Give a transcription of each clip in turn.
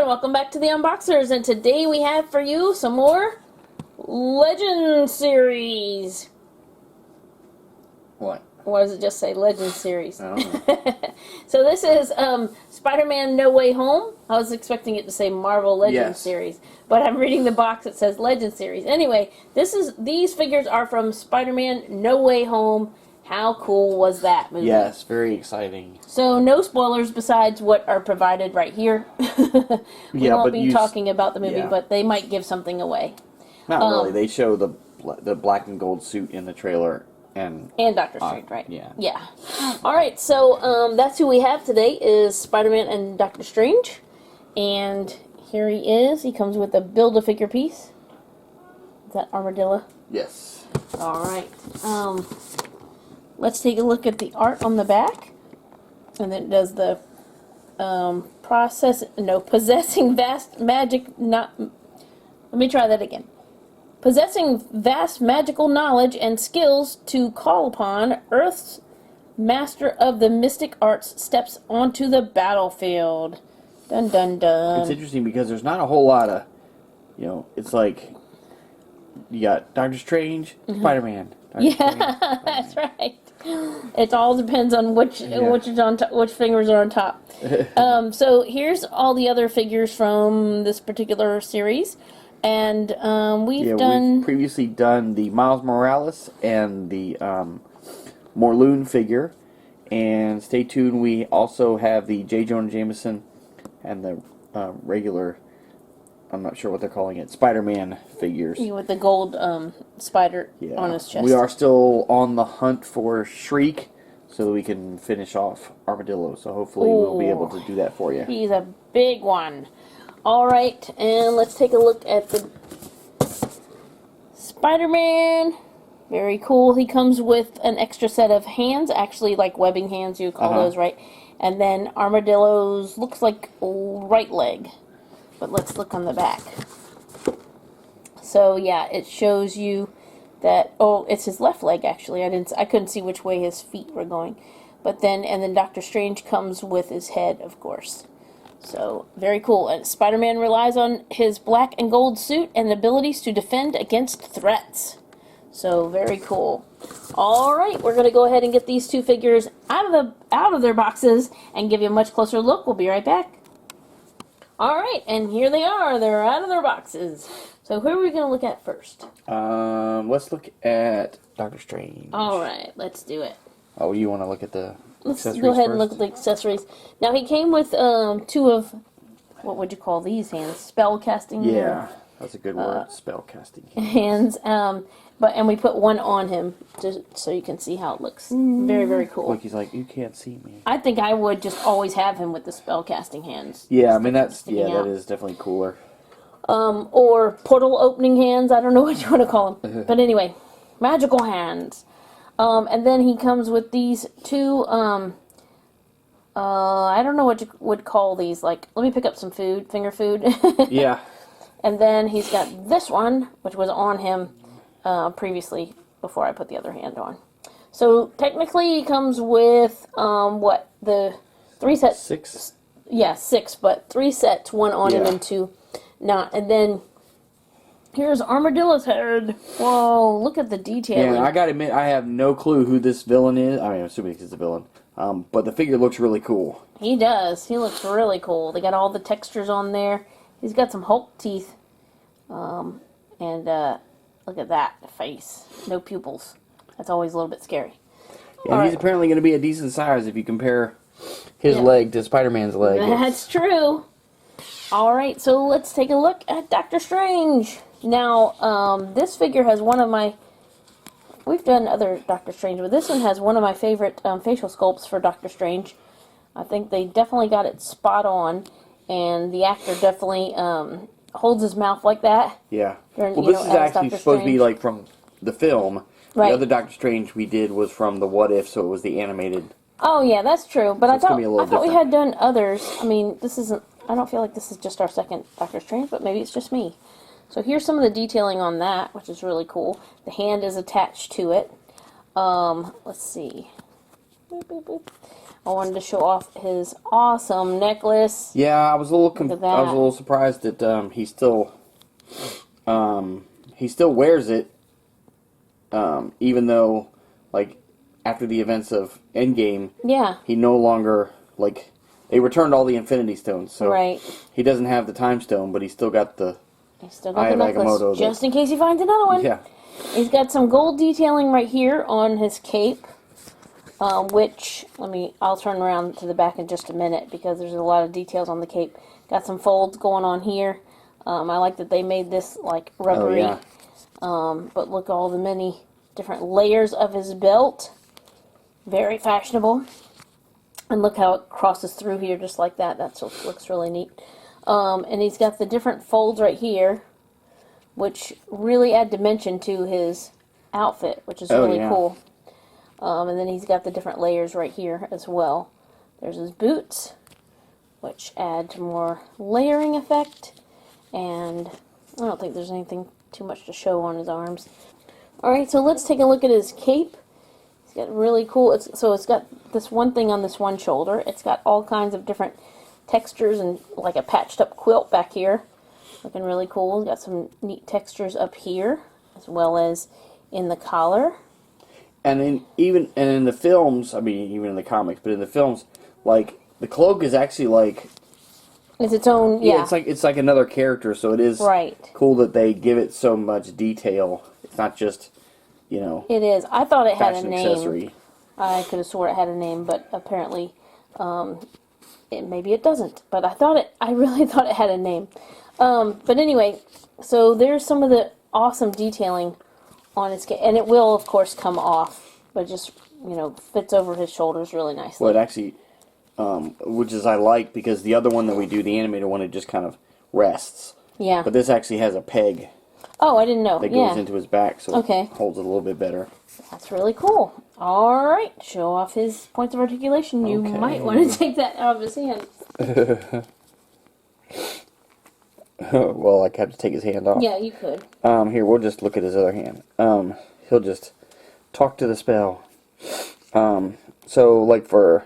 and welcome back to the Unboxers, and today we have for you some more Legends series. What? Why does it just say Legends series? I don't know. So this is Spider-Man No Way Home. I was expecting it to say Marvel Legends series, but I'm reading the box that says Legends series. Anyway, these figures are from Spider-Man No Way Home. How cool was that movie? Yes, very exciting. So no spoilers besides what are provided right here. We won't be talking about the movie, but they might give something away. Not really. They show the black and gold suit in the trailer. And Doctor Strange, right? Yeah. Yeah. Alright, so that's who we have today is Spider-Man and Doctor Strange. And here he is. He comes with a Build-A-Figure piece. Is that Armadillo? Yes. Alright. Let's take a look at the art on the back. And then it does the possessing vast magic... Let me try that again. Possessing vast magical knowledge and skills to call upon, Earth's master of the mystic arts steps onto the battlefield. Dun dun dun. It's interesting because there's not a whole lot of, it's like you got Doctor Strange, Spider-Man. That's right. It all depends on which fingers are on top. So here's all the other figures from this particular series. And we've previously done the Miles Morales and the Morlun figure. And stay tuned, we also have the J. Jonah Jameson and the regular, I'm not sure what they're calling it, Spider-Man figures. With the gold spider on his chest. We are still on the hunt for Shriek so that we can finish off Armadillo. So hopefully we'll be able to do that for you. He's a big one. Alright, and let's take a look at the Spider-Man. Very cool. He comes with an extra set of hands, actually like webbing hands, you call those, right? And then Armadillo's looks like right leg. But let's look on the back. So yeah, it shows you that it's his left leg actually. I couldn't see which way his feet were going. But then Doctor Strange comes with his head, of course. So, very cool. And Spider-Man relies on his black and gold suit and abilities to defend against threats. So, very cool. Alright, we're going to go ahead and get these two figures out of their boxes and give you a much closer look. We'll be right back. Alright, and here they are. They're out of their boxes. So, who are we going to look at first? Let's look at Doctor Strange. Alright, let's do it. Oh, you want to look at the Let's go ahead and look at the accessories. Now, he came with two of, what would you call these hands? Spell casting? Yeah, that's a good word, spell casting hands. And we put one on him just so you can see how it looks. Very, very cool. Look, he's like, you can't see me. I think I would just always have him with the spell casting hands. Yeah, I mean, that is definitely cooler. Or portal opening hands. I don't know what you want to call them. But anyway, magical hands. And then he comes with these two, I don't know what you would call these, like, let me pick up some food, finger food. Yeah. And then he's got this one, which was on him previously, before I put the other hand on. So, technically, he comes with, the 3 sets? 6? Yeah, 6, but 3 sets, 1 on him and 2 not. And then here's Armadillo's head. Whoa, look at the detailing. Yeah, I gotta admit, I have no clue who this villain is. I mean, I'm assuming he's a villain. But the figure looks really cool. He does. He looks really cool. They got all the textures on there. He's got some Hulk teeth. And look at that face. No pupils. That's always a little bit scary. Yeah, he's apparently going to be a decent size if you compare his leg to Spider-Man's leg. That's true. Alright, so let's take a look at Doctor Strange. Now, this figure has one of my... We've done other Doctor Strange, but this one has one of my favorite facial sculpts for Doctor Strange. I think they definitely got it spot on, and the actor definitely holds his mouth like that. Yeah. Well, this is actually supposed to be like from the film. Right. The other Doctor Strange we did was from the What If, so it was the animated. Oh, yeah, that's true. But I thought we had done others. I mean, this isn't... I don't feel like this is just our second Doctor Strange, but maybe it's just me. So here's some of the detailing on that, which is really cool. The hand is attached to it. Let's see. Boop, boop, boop. I wanted to show off his awesome necklace. Yeah, I was a little Look at I was a that. little surprised that he still wears it, even though, like, after the events of Endgame, Yeah. he no longer, like, they returned all the Infinity Stones, so Right. he doesn't have the Time Stone, but he's still got the He's still got Eye the of necklace, Agamotto just in case he finds another one. Yeah. He's got some gold detailing right here on his cape, which, I'll turn around to the back in just a minute because there's a lot of details on the cape. Got some folds going on here. I like that they made this, like, rubbery. Oh, yeah. But look at all the many different layers of his belt. Very fashionable. And look how it crosses through here just like that. That looks really neat. And he's got the different folds right here, which really add dimension to his outfit, which is really cool. And then he's got the different layers right here as well. There's his boots, which add to more layering effect. And I don't think there's anything too much to show on his arms. Alright, so let's take a look at his cape. He's got really cool, it's got this one thing on this one shoulder. It's got all kinds of different textures and like a patched up quilt back here. Looking really cool. Got some neat textures up here, as well as in the collar. And in the films, I mean, even in the comics, but in the films, like, the cloak is actually like... It's its own, yeah. It's like another character, so it is cool that they give it so much detail. It's not just, you know... It is. I thought it had a name. Accessory. I could have swore it had a name, but apparently maybe it doesn't. But I really thought it had a name. But anyway, so there's some of the awesome detailing on his cape. And it will, of course, come off. But it just, fits over his shoulders really nicely. Well, it actually... which is I like, because the other one that we do, the animated one, it just kind of rests. Yeah. But this actually has a peg. Oh, I didn't know. That goes into his back, so it holds it a little bit better. That's really cool. Alright, show off his points of articulation. You might want to take that out of his hand. Well, I have to take his hand off. Yeah, you could. Here, we'll just look at his other hand. He'll just talk to the spell. So, like, for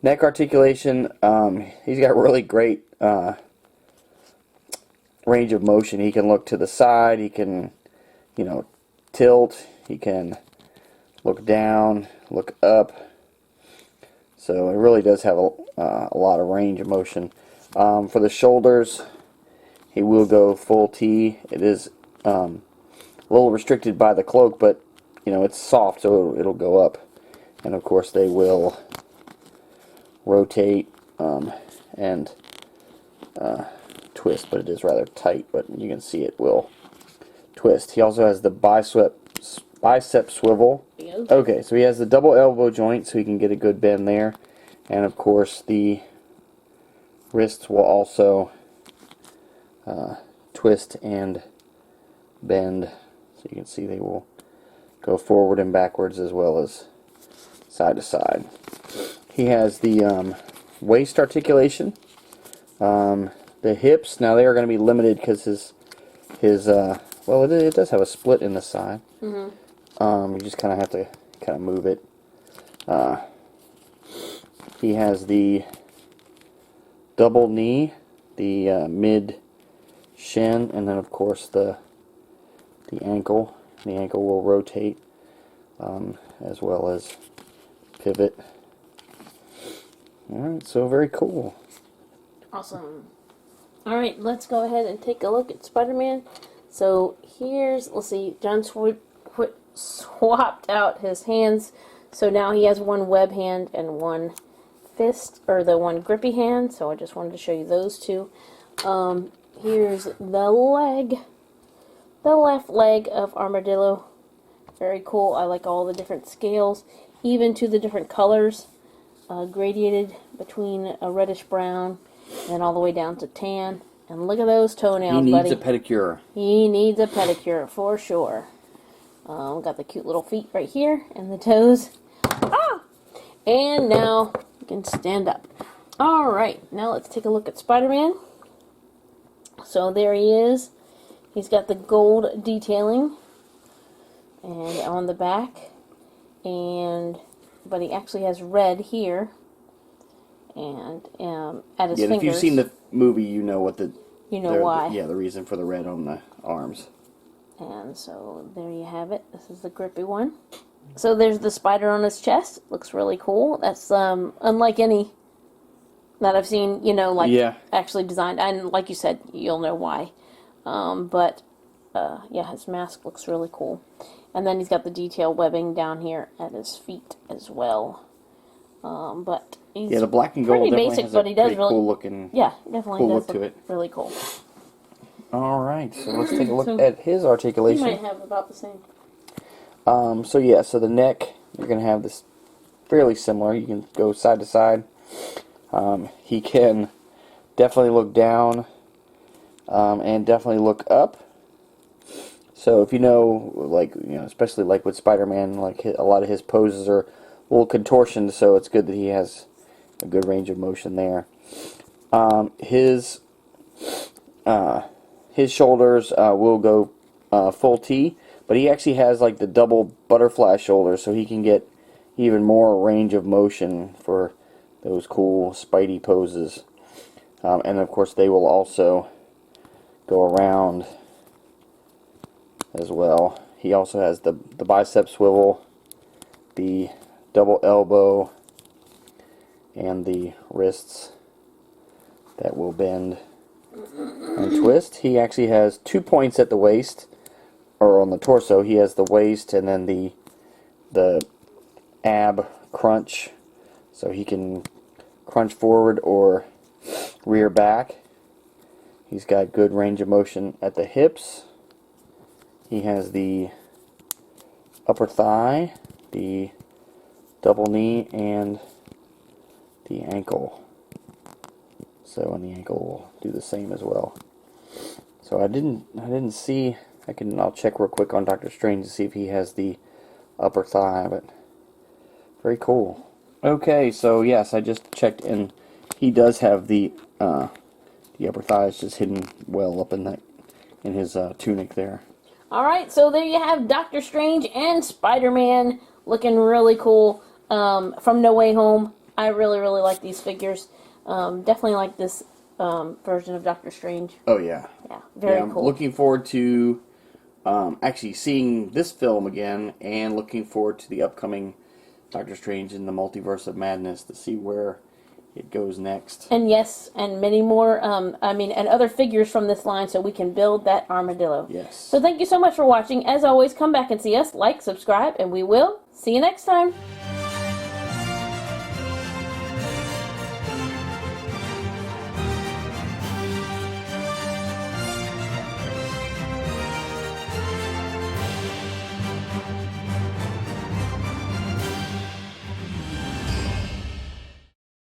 neck articulation, he's got really great range of motion. He can look to the side, he can, tilt, he can look down, look up. So it really does have a lot of range of motion. For the shoulders, he will go full T. It is a little restricted by the cloak, but it's soft, so it'll go up. And of course they will rotate and twist, but it is rather tight, but you can see it will twist. He also has the bicep swivel. Okay, so he has the double elbow joint, so he can get a good bend there. And of course the wrists will also twist and bend, so you can see they will go forward and backwards as well as side to side. He has the waist articulation. The hips, now they are going to be limited because his well, it does have a split in the side. You just kind of have to kind of move it. He has the double knee, the mid shin, and then of course the ankle. The ankle will rotate as well as pivot. Alright, so very cool. Awesome. Alright, let's go ahead and take a look at Spider-Man. So let's see, John swapped out his hands. So now he has one web hand and one fist, or the one grippy hand. So I just wanted to show you those two. Here's the leg. The left leg of Armadillo. Very cool. I like all the different scales, even to the different colors. Gradiated between a reddish brown and all the way down to tan. And look at those toenails, buddy. He needs buddy. a pedicure. He needs a pedicure, for sure. Got the cute little feet right here, and the toes. Ah! And now you can stand up. Alright, now let's take a look at Spider-Man. So there he is. He's got the gold detailing and on the back. But he actually has red here. And at his Yeah, fingers. if you've seen the movie, you know what the why. Yeah, the reason for the red on the arms. And so there you have it. This is the grippy one. So there's the spider on his chest. Looks really cool. That's unlike any that I've seen, actually designed. And like you said, you'll know why. Yeah, his mask looks really cool. And then he's got the detail webbing down here at his feet as well. But he's the black and gold pretty definitely basic, has but a he does pretty really cool looking. Yeah, definitely cool does look to look it. really cool. All right, so let's take a look So, at his He articulation. might have about the same. So the neck, you're gonna have this fairly similar. You can go side to side. He can definitely look down and definitely look up. So if you know, especially like with Spider-Man, a lot of his poses are a little contortioned, so it's good that he has a good range of motion there. His shoulders will go full T, but he actually has like the double butterfly shoulders, so he can get even more range of motion for those cool Spidey poses. And of course they will also go around as well. He also has the bicep swivel, the double elbow, and the wrists that will bend and twist. He actually has 2 points at the waist, or on the torso. He has the waist and then the ab crunch, so he can crunch forward or rear back. He's got good range of motion at the hips. He has the upper thigh, the double knee, and the ankle. So, and the ankle will do the same as well. So I didn't see. I'll check real quick on Doctor Strange to see if he has the upper thigh, but very cool. Okay, so yes, I just checked, and he does have the upper thigh is just hidden well up in his tunic there. Alright, so there you have Doctor Strange and Spider-Man looking really cool from No Way Home. I really, really like these figures. Definitely like this version of Doctor Strange. Oh, yeah. Yeah, very cool. I'm looking forward to actually seeing this film again, and looking forward to the upcoming Doctor Strange in the Multiverse of Madness to see where it goes next. And yes, and many more, and other figures from this line so we can build that armadillo. Yes. So thank you so much for watching. As always, come back and see us, like, subscribe, and we will see you next time.